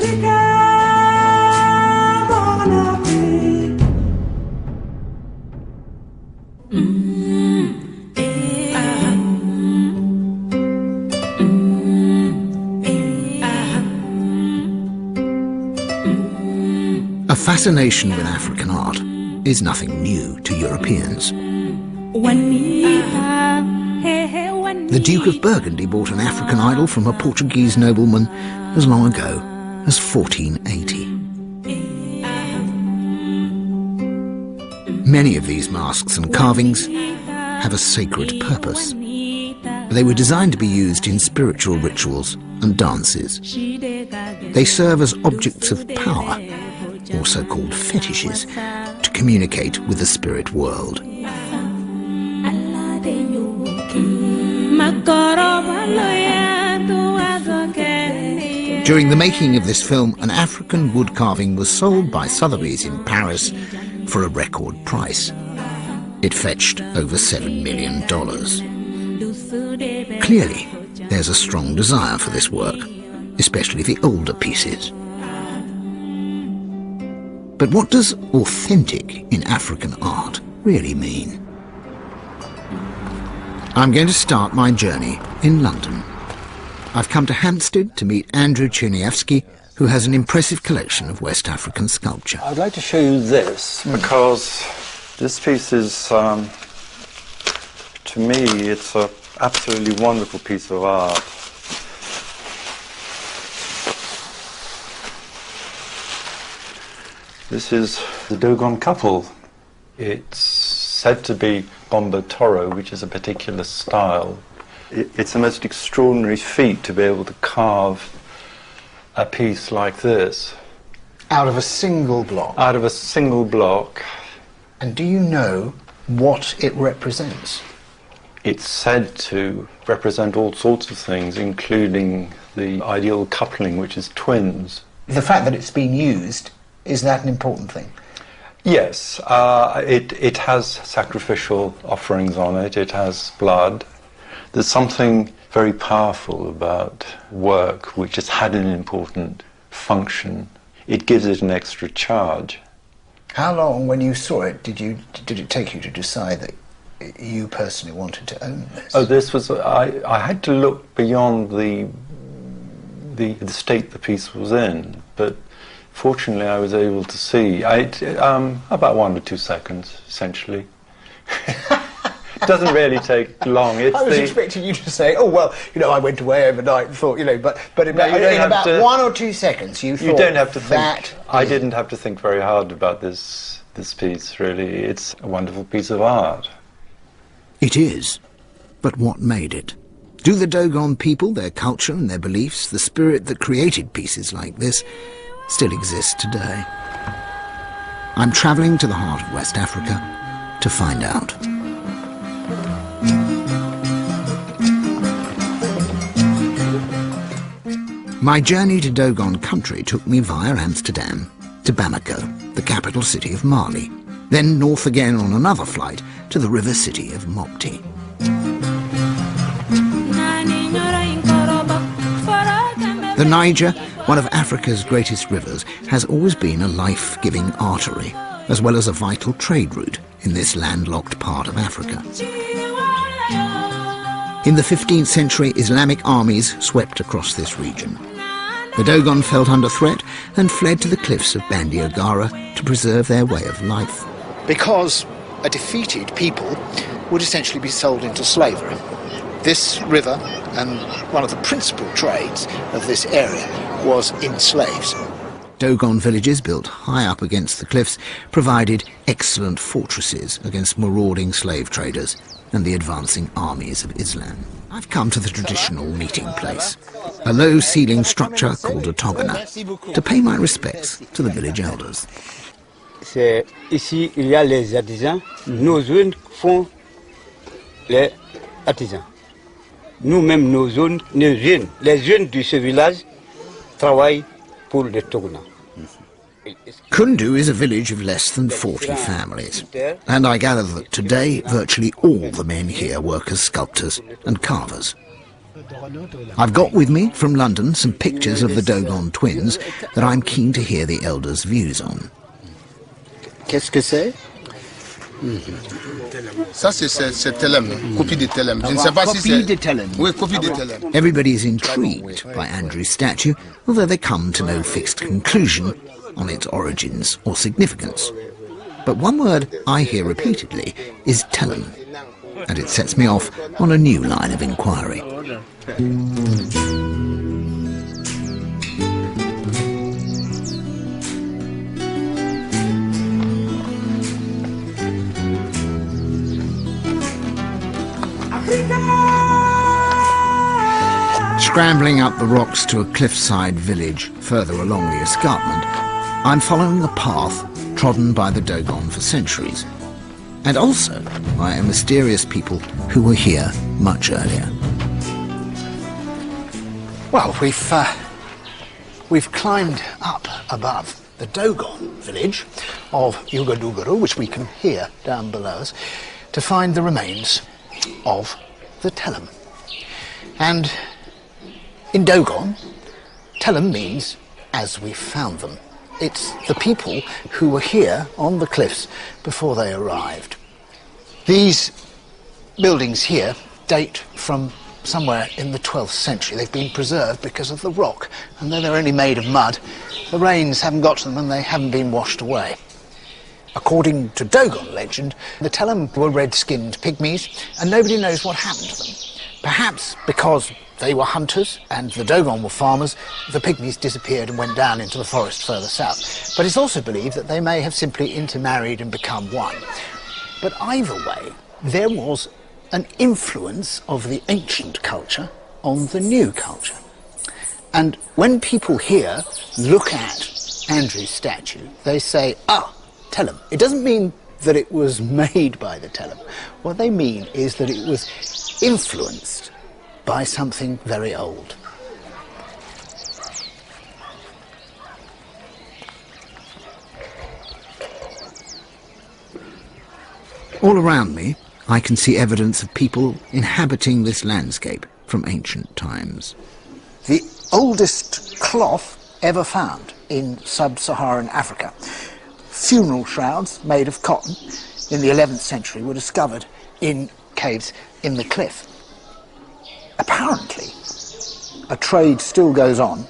A fascination with African art is nothing new to Europeans. The Duke of Burgundy bought an African idol from a Portuguese nobleman as long ago as 1480. Many of these masks and carvings have a sacred purpose. They were designed to be used in spiritual rituals and dances. They serve as objects of power, also called fetishes, to communicate with the spirit world. During the making of this film, an African wood carving was sold by Sotheby's in Paris for a record price. It fetched over $7 million. Clearly, there's a strong desire for this work, especially the older pieces. But what does authentic in African art really mean? I'm going to start my journey in London. I've come to Hampstead to meet Andrew Czerniawski, who has an impressive collection of West African sculpture. I'd like to show you this because this piece is, to me, it's an absolutely wonderful piece of art. This is the Dogon couple. It's said to be Bombo Toro, which is a particular style. It's a most extraordinary feat to be able to carve a piece like this. Out of a single block? Out of a single block. And do you know what it represents? It's said to represent all sorts of things, including the ideal coupling, which is twins. The fact that it's been used, is that an important thing? Yes, it has sacrificial offerings on it, it has blood. There's something very powerful about work which has had an important function. It gives it an extra charge. How long, when you saw it, did it take you to decide that you personally wanted to own this? Oh, this was, I had to look beyond the state the piece was in, but fortunately I was able to see, about 1 or 2 seconds, essentially. It doesn't really take long. I was expecting you to say, oh, well, you know, I went away overnight and thought, you know, but in about 1 or 2 seconds you thought. You don't have to think. That I didn't have to think very hard about this piece, really. It's a wonderful piece of art. It is. But what made it? Do the Dogon people, their culture and their beliefs, the spirit that created pieces like this, still exist today? I'm travelling to the heart of West Africa to find out. My journey to Dogon country took me via Amsterdam to Bamako, the capital city of Mali, then north again on another flight to the river city of Mopti. The Niger, one of Africa's greatest rivers, has always been a life-giving artery, as well as a vital trade route in this landlocked part of Africa. In the 15th century, Islamic armies swept across this region. The Dogon felt under threat and fled to the cliffs of Bandiagara to preserve their way of life. Because a defeated people would essentially be sold into slavery. This river, and one of the principal trades of this area, was in slaves. Dogon villages built high up against the cliffs provided excellent fortresses against marauding slave traders and the advancing armies of Islam. I've come to the traditional meeting place, a low-ceiling structure called a togona, to pay my respects to the village elders. Ici, il y a les artisans. Nos jeunes font les artisans. Nous-mêmes, nos jeunes, les jeunes de ce village travaillent pour les togona. Kundu is a village of less than 40 families, and I gather that today virtually all the men here work as sculptors and carvers. I've got with me from London some pictures of the Dogon twins that I'm keen to hear the elders' views on. Qu'est-ce que c'est? Ça, c'est Telem, copie de Telem. Je ne sais pas si c'est... Copie de Telem. Oui, copie de Telem. Everybody is intrigued by Andrew's statue, although they come to no fixed conclusion on its origins or significance. But one word I hear repeatedly is Telem, and it sets me off on a new line of inquiry. Scrambling up the rocks to a cliffside village further along the escarpment, I'm following a path trodden by the Dogon for centuries, and also by a mysterious people who were here much earlier. Well, we've climbed up above the Dogon village of Yugaduguru, which we can hear down below us, to find the remains of the Telem. And in Dogon, Telem means as we found them. It's the people who were here on the cliffs before they arrived. These buildings here date from somewhere in the 12th century. They've been preserved because of the rock, and though they're only made of mud, the rains haven't got to them and they haven't been washed away. According to Dogon legend, the Telem were red-skinned pygmies, and nobody knows what happened to them. Perhaps because they were hunters and the Dogon were farmers, the pygmies disappeared and went down into the forest further south. But it's also believed that they may have simply intermarried and become one. But either way, there was an influence of the ancient culture on the new culture. And when people here look at Andrew's statue, they say, ah, Telem. It doesn't mean that it was made by the Telem. What they mean is that it was influenced by something very old. All around me, I can see evidence of people inhabiting this landscape from ancient times. The oldest cloth ever found in sub-Saharan Africa, funeral shrouds made of cotton in the 11th century, were discovered in caves in the cliff. Apparently, a trade still goes on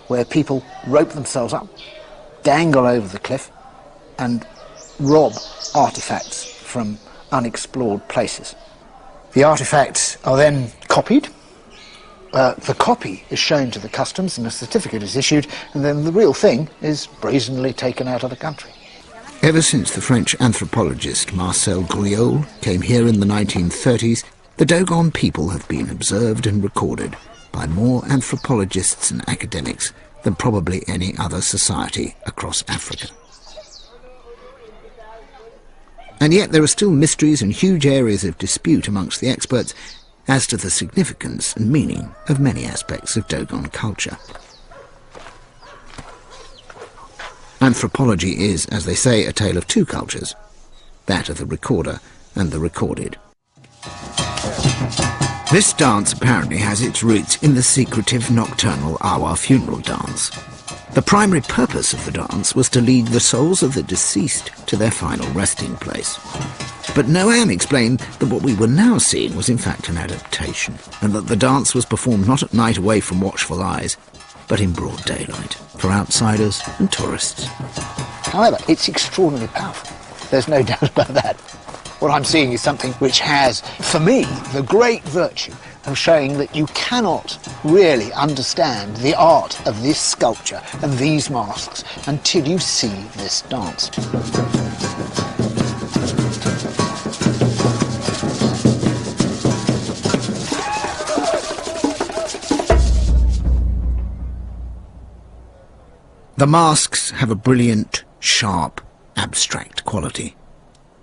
where people rope themselves up, dangle over the cliff, and rob artifacts from unexplored places. The artifacts are then copied. The copy is shown to the customs and a certificate is issued, and then the real thing is brazenly taken out of the country. Ever since the French anthropologist Marcel Guyot came here in the 1930s, the Dogon people have been observed and recorded by more anthropologists and academics than probably any other society across Africa. And yet there are still mysteries and huge areas of dispute amongst the experts as to the significance and meaning of many aspects of Dogon culture. Anthropology is, as they say, a tale of two cultures, that of the recorder and the recorded. This dance apparently has its roots in the secretive nocturnal Awa funeral dance. The primary purpose of the dance was to lead the souls of the deceased to their final resting place. But Noam explained that what we were now seeing was in fact an adaptation, and that the dance was performed not at night away from watchful eyes, but in broad daylight, for outsiders and tourists. However, it's extraordinarily powerful. There's no doubt about that. What I'm seeing is something which has, for me, the great virtue of showing that you cannot really understand the art of this sculpture and these masks until you see this dance. The masks have a brilliant, sharp, abstract quality.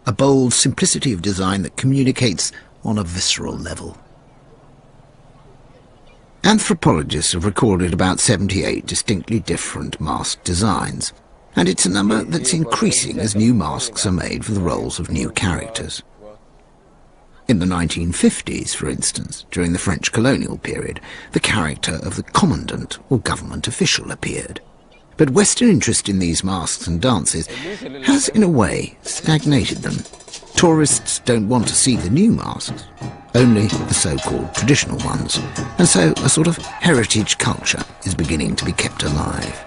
A bold simplicity of design that communicates on a visceral level. Anthropologists have recorded about 78 distinctly different mask designs, and it's a number that's increasing as new masks are made for the roles of new characters. In the 1950s, for instance, during the French colonial period, the character of the commandant or government official appeared. But Western interest in these masks and dances has, in a way, stagnated them. Tourists don't want to see the new masks, only the so-called traditional ones, and so a sort of heritage culture is beginning to be kept alive.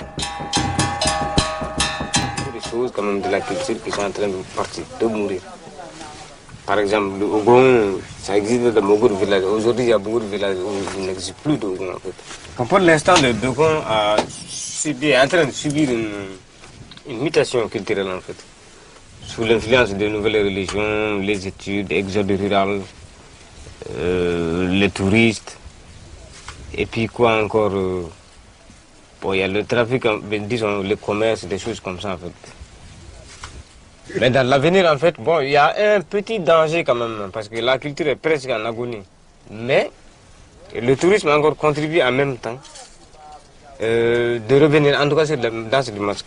Par exemple, le Dogon, ça existe dans beaucoup de villages. Aujourd'hui, il y a beaucoup de villages où il n'existe plus de Dogon, en fait. Pour l'instant, le Dogon est en train de subir une mutation culturelle, en fait. Sous l'influence des nouvelles religions, les études, l'exode rural, les touristes, et puis quoi encore, bon, il y a le trafic, disons, le commerce, des choses comme ça, en fait. Mais dans l'avenir, en fait, bon, il y a un petit danger quand même, parce que la culture est presque en agonie. Mais le tourisme encore contribue en même temps de revenir, en tout cas, sur la danse du masque.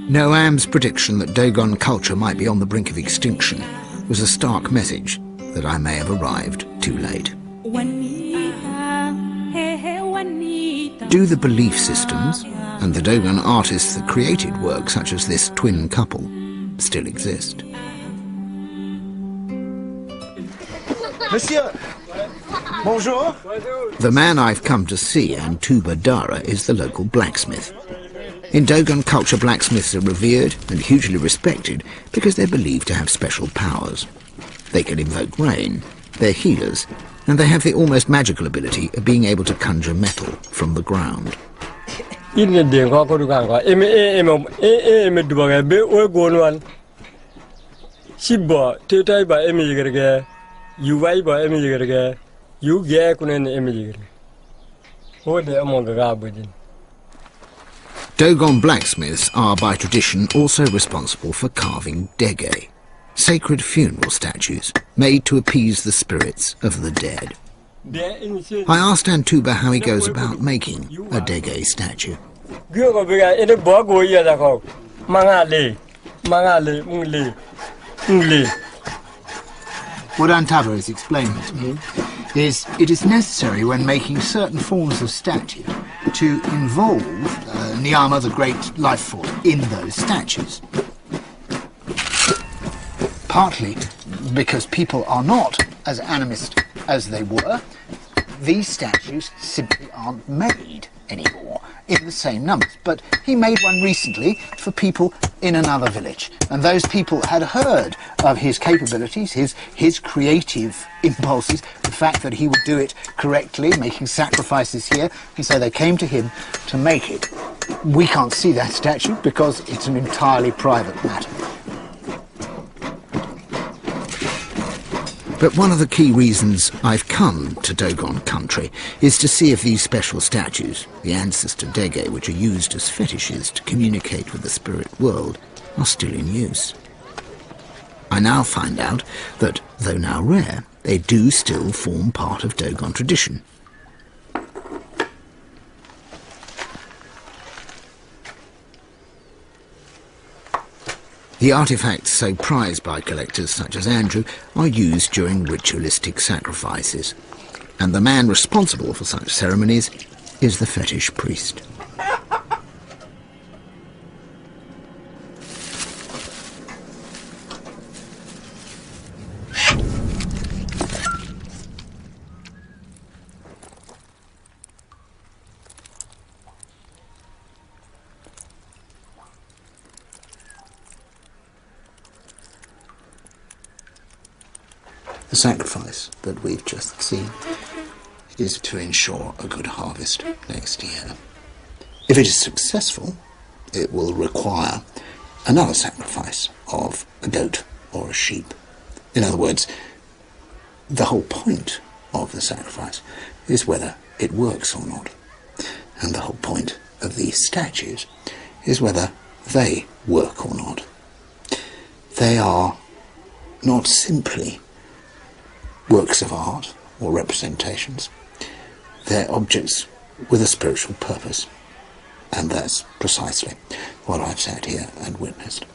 Noam's prediction that Dogon culture might be on the brink of extinction was a stark message that I may have arrived too late. Do the belief systems and the Dogon artists that created work such as this twin couple still exist? Monsieur, bonjour. The man I've come to see, Antuba Dara, is the local blacksmith. In Dogon culture, blacksmiths are revered and hugely respected because they're believed to have special powers. They can invoke rain, they're healers, and they have the almost magical ability of being able to conjure metal from the ground. Dogon blacksmiths are, by tradition, also responsible for carving dege, sacred funeral statues made to appease the spirits of the dead. I asked Antuba how he goes about making a dege statue. What Antuba is explaining to me is it is necessary when making certain forms of statue to involve Nyama, the great life force, in those statues. Partly because people are not as animist as they were, these statues simply aren't made anymore in the same numbers. But he made one recently for people in another village, and those people had heard of his capabilities, his creative impulses, the fact that he would do it correctly, making sacrifices here, and so they came to him to make it. We can't see that statue because it's an entirely private matter. But one of the key reasons I've come to Dogon country is to see if these special statues, the ancestor dege, which are used as fetishes to communicate with the spirit world, are still in use. I now find out that, though now rare, they do still form part of Dogon tradition. The artefacts so prized by collectors such as Andrew are used during ritualistic sacrifices, and the man responsible for such ceremonies is the fetish priest. The sacrifice that we've just seen is to ensure a good harvest next year. If it is successful, it will require another sacrifice of a goat or a sheep. In other words, the whole point of the sacrifice is whether it works or not. And the whole point of these statues is whether they work or not. They are not simply works of art or representations. They're objects with a spiritual purpose. And that's precisely what I've sat here and witnessed.